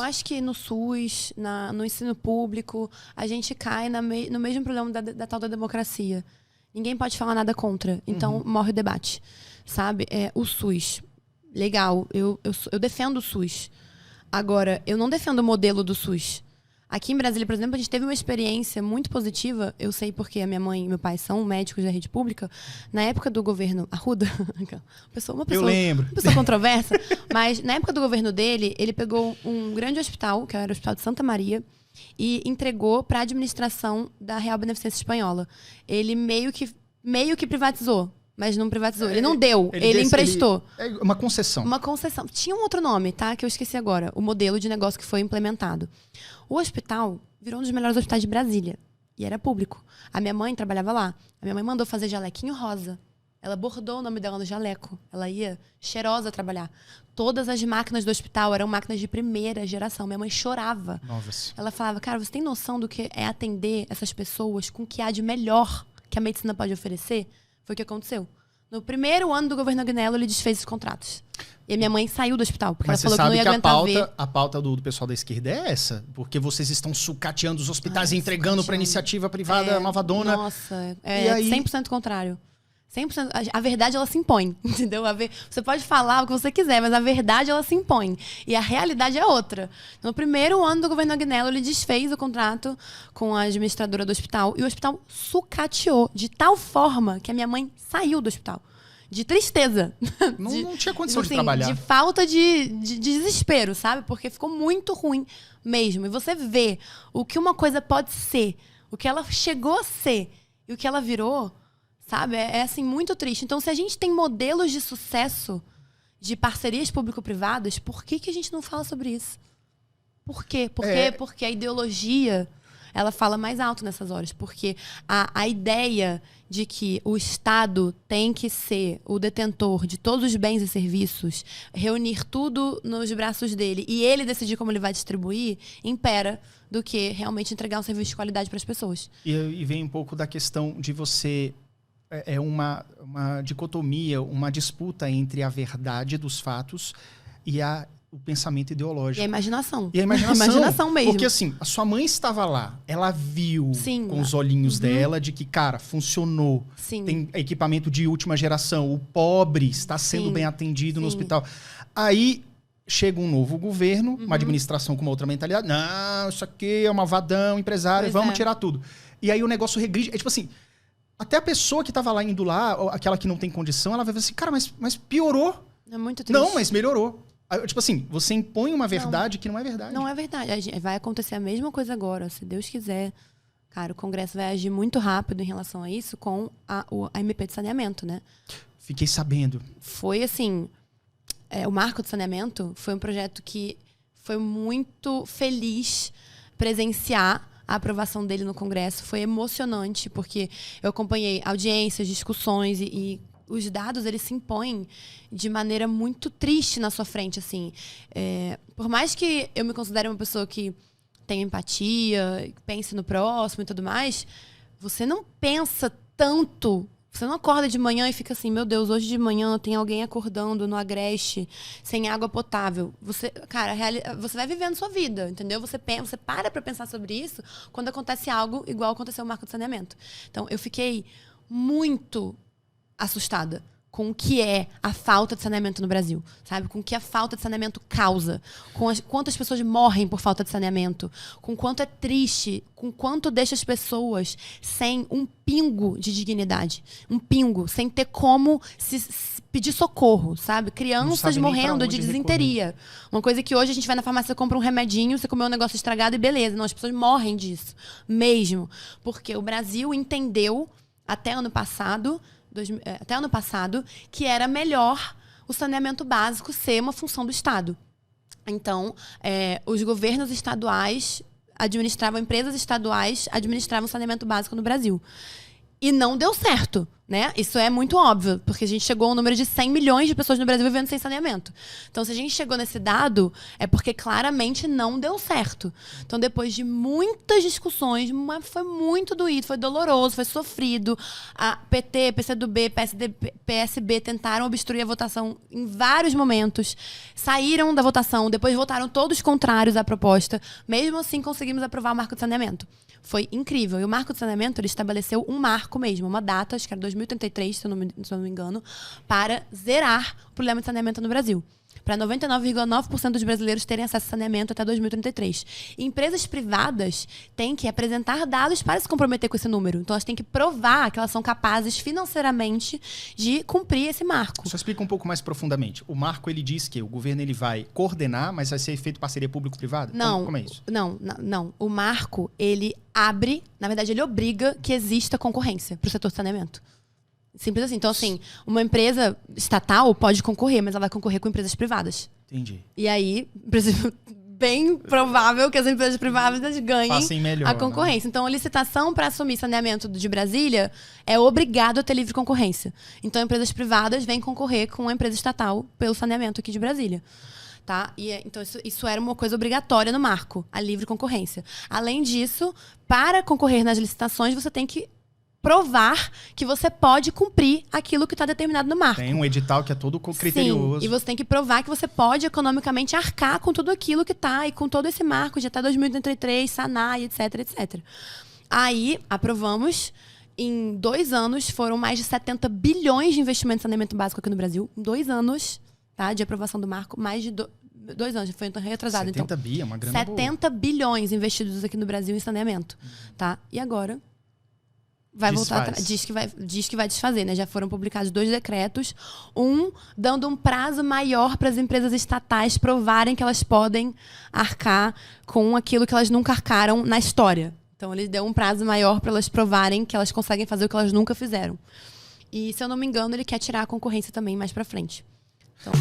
acho que no SUS, no ensino público, a gente cai no mesmo problema da tal da democracia. Ninguém pode falar nada contra. Então, morre o debate. Sabe? O SUS. Legal. Eu defendo o SUS. Agora, eu não defendo o modelo do SUS. Aqui em Brasília, por exemplo, a gente teve uma experiência muito positiva. Eu sei porque a minha mãe e meu pai são médicos da rede pública. Na época do governo Arruda, uma pessoa controversa, mas na época do governo dele, ele pegou um grande hospital, que era o Hospital de Santa Maria, e entregou para a administração da Real Beneficência Espanhola. Ele meio que privatizou. Mas não privatizou. Ele não deu, ele emprestou. É uma concessão. Uma concessão. Tinha um outro nome, tá? Que eu esqueci agora. O modelo de negócio que foi implementado. O hospital virou um dos melhores hospitais de Brasília. E era público. A minha mãe trabalhava lá. A minha mãe mandou fazer jalequinho rosa. Ela bordou o nome dela no jaleco. Ela ia cheirosa trabalhar. Todas as máquinas do hospital eram máquinas de primeira geração. Minha mãe chorava. Novas. Ela falava, cara, você tem noção do que é atender essas pessoas com o que há de melhor que a medicina pode oferecer? Foi o que aconteceu. No primeiro ano do governo Agnello, ele desfez os contratos. E a minha mãe saiu do hospital, porque Mas ela falou que não ia aguentar ver. A pauta do pessoal da esquerda é essa. Porque vocês estão sucateando os hospitais e entregando para iniciativa privada malvadona. Nossa, e aí... 100% contrário. 100%, a verdade, ela se impõe, entendeu? Você pode falar o que você quiser, mas a verdade, ela se impõe. E a realidade é outra. No primeiro ano do governo Agnello, ele desfez o contrato com a administradora do hospital e o hospital sucateou de tal forma que a minha mãe saiu do hospital. De tristeza. Não tinha condição de trabalhar. De falta de desespero, sabe? Porque ficou muito ruim mesmo. E você vê o que uma coisa pode ser, o que ela chegou a ser e o que ela virou... Sabe? É assim, muito triste. Então, se a gente tem modelos de sucesso de parcerias público-privadas, por que a gente não fala sobre isso? Por quê? Porque a ideologia, ela fala mais alto nessas horas. Porque a ideia de que o Estado tem que ser o detentor de todos os bens e serviços, reunir tudo nos braços dele e ele decidir como ele vai distribuir, impera do que realmente entregar um serviço de qualidade para as pessoas. E vem um pouco da questão de você... É uma dicotomia, uma disputa entre a verdade dos fatos e o pensamento ideológico. E a imaginação. E a imaginação mesmo. Porque assim, a sua mãe estava lá, ela viu com os olhinhos dela de que, cara, funcionou. Sim. Tem equipamento de última geração, o pobre está sendo bem atendido no hospital. Aí chega um novo governo, uma administração com uma outra mentalidade. Não, isso aqui é uma vadão, empresário, vamos tirar tudo. E aí o negócio regride. É tipo assim... Até a pessoa que estava lá indo lá, aquela que não tem condição, ela vai ver assim, cara, mas piorou. É muito triste. Não, mas melhorou. Tipo assim, você impõe uma verdade que não é verdade. Não é verdade. Vai acontecer a mesma coisa agora, se Deus quiser. Cara, o Congresso vai agir muito rápido em relação a isso com a MP de saneamento, né? Fiquei sabendo. Foi assim, o Marco de Saneamento foi um projeto que foi muito feliz presenciar a aprovação dele no Congresso. Foi emocionante, porque eu acompanhei audiências, discussões e os dados, eles se impõem de maneira muito triste na sua frente, assim. Por mais que eu me considere uma pessoa que tem empatia, pense no próximo e tudo mais, você não pensa tanto. Você não acorda de manhã e fica assim, meu Deus, hoje de manhã tem alguém acordando no Agreste sem água potável. Você vai vivendo sua vida, entendeu? Você para pra pensar sobre isso quando acontece algo igual aconteceu o Marco de Saneamento. Então, eu fiquei muito assustada com o que é a falta de saneamento no Brasil, sabe? Com o que a falta de saneamento causa, com quantas pessoas morrem por falta de saneamento, com quanto é triste, com quanto deixa as pessoas sem um pingo de dignidade, um pingo, sem ter como se pedir socorro, sabe? Crianças morrendo de desinteria. Uma coisa que hoje a gente vai na farmácia, compra um remedinho, você comeu um negócio estragado e beleza. Não, as pessoas morrem disso, mesmo. Porque o Brasil entendeu, até ano passado, que era melhor o saneamento básico ser uma função do Estado. Então, os governos estaduais empresas estaduais administravam saneamento básico no Brasil. E não deu certo. Né? Isso é muito óbvio, porque a gente chegou a um número de 100 milhões de pessoas no Brasil vivendo sem saneamento. Então, se a gente chegou nesse dado, é porque claramente não deu certo. Então, depois de muitas discussões, foi muito doído, foi doloroso, foi sofrido. A PT, PCdoB, PSD, PSB tentaram obstruir a votação em vários momentos. Saíram da votação, depois votaram todos contrários à proposta. Mesmo assim, conseguimos aprovar o marco de saneamento. Foi incrível. E o marco de saneamento, ele estabeleceu um marco mesmo, uma data, acho que era 2033, se eu não me engano, para zerar o problema de saneamento no Brasil. Para 99,9% dos brasileiros terem acesso a saneamento até 2033. E empresas privadas têm que apresentar dados para se comprometer com esse número. Então, elas têm que provar que elas são capazes financeiramente de cumprir esse marco. Só explica um pouco mais profundamente. O marco, ele diz que o governo ele vai coordenar, mas vai ser feito parceria público-privada? Não. Como é isso? Não. O marco, ele abre, na verdade, ele obriga que exista concorrência para o setor de saneamento. Simples assim. Então, assim, uma empresa estatal pode concorrer, mas ela vai concorrer com empresas privadas. Entendi. E aí, bem provável que as empresas privadas ganhem melhor, a concorrência. Né? Então, a licitação para assumir saneamento de Brasília é obrigado a ter livre concorrência. Então, empresas privadas vêm concorrer com a empresa estatal pelo saneamento aqui de Brasília. Tá? Então, isso era uma coisa obrigatória no marco, a livre concorrência. Além disso, para concorrer nas licitações, você tem que provar que você pode cumprir aquilo que está determinado no marco. Tem um edital que é todo criterioso. Sim, e você tem que provar que você pode economicamente arcar com tudo aquilo que está e com todo esse marco de até 2033, sanar, etc, etc. Aí, aprovamos. Em 2 anos, foram mais de 70 bilhões de investimento em saneamento básico aqui no Brasil. Em 2 anos, tá, de aprovação do marco, mais de 2 anos, foi retrasado. 70 bi, é uma grana 70 boa. Bilhões investidos aqui no Brasil em saneamento. Tá? E agora vai voltar diz que vai desfazer, né? Já foram publicados 2 decretos, dando um prazo maior para as empresas estatais provarem que elas podem arcar com aquilo que elas nunca arcaram na história. Então, ele deu um prazo maior para elas provarem que elas conseguem fazer o que elas nunca fizeram. E, se eu não me engano, ele quer tirar a concorrência também mais para frente. Então,